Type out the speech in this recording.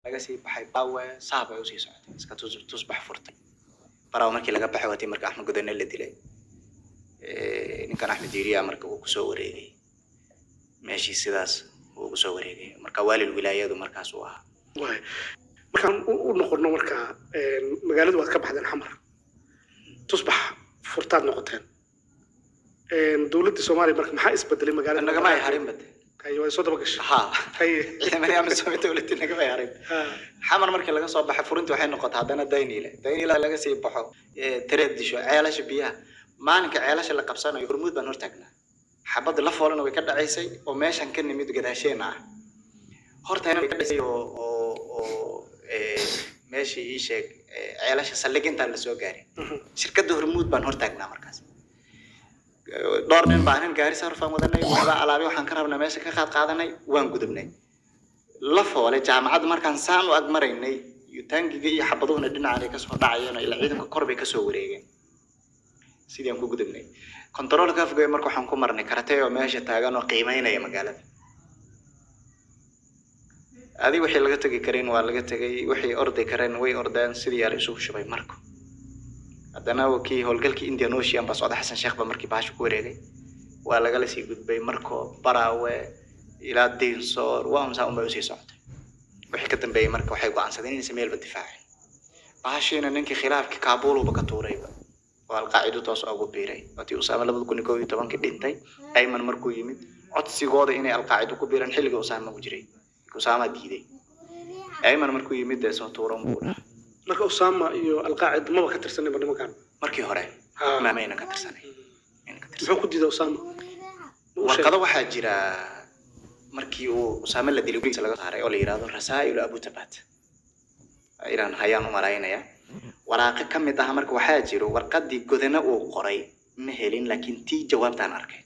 laga sii baxay baawe saab ay u sii socotay iska tusbax furtay baraw markii laga baxay watii marka Axmed Godone la dilay ninkan Axmed Diiriya marka uu ku soo wareegay meeshii sidaas uu ku soo wareegay marka waalid wilaayadu markaas uu ahaa markaan u noqono marka magaaladu waad ka baxdeen xamar tusbax furtaad noqoteen dawladda Soomaaliya marka maxaa isbedelay magaalada nagama ay harin bad way soo daba gashay ha ciidamada amniga dawladda nagama ay harin xamar markii laga soo baxay furintii waxay noqotay hadana dayniile laga sii baxo tireed disho ceelasha biyaha maalinka ceelasha la qabsanayo hormuud baan hortaagnaa xabad la foolana way ka dhacaysay oo meeshan ka nimid gadaasheena ah hortayna way ka dhacaysay oo meeshii ii sheeg ceelasha saldhigintaan la soo gaarin shirkadda hormuud baan hortaagnaa markaas dhowr nin baahan gaari sarfaan wadanay wada alaabi waxaan ka rabnaa meesha ka qaadanay waan gudubnay la foolay jaamacad markaan saan u agmaraynay taangiga iyo xabaduhuna dhinaca ka soo dhacayeen ila ciidanka korbay ka soo wareegeen sidii aan ku gudubnay controlka afgay marka waxaan ku marnay karatay oo meesha taagan oo qiimeynaya magaalada adi wixii laga tagi kareen waa laga tagay wixii orday kareen way ordaan sidii yar isugu shubay marko hadana wakii howlgalkii Indian Ocean baa socda Xasan Sheekh ba markii baash ku wareegay waa laga la sii gudbay marko baraawe ilaa Dinsor waa umsa u sii socday wixii ka dambeeyay marka waxay go'aansadeen in Ismaaciil badifaaci baashina ninkii khilaafkii Kaabul uu ka tuurayba waa alqaacido toos ugu biiray watii Usaama 2011 dhintay Ayman markuu yimid codsigooda inay alqaacido ku biiran xilliga Usaama u jiray Usaama diiday Ayman markuu yimid soo tuuran buu marka Usaama iyo alqaacido ma ka tirsanay barnaamijkan markii hore ma mayna ka tirsanay muxuu ku diiday Usaama warqado waxaa jira markii uu Usaama la dilay laga saaray oo la yiraahdo Rasaa'il Abu Tabat Iran hayaan u maraynaya waraaqo kamid ah marka waxaa jiro warqadii Godone uu qoray ma helin laakiin tii jawaabtaan arkay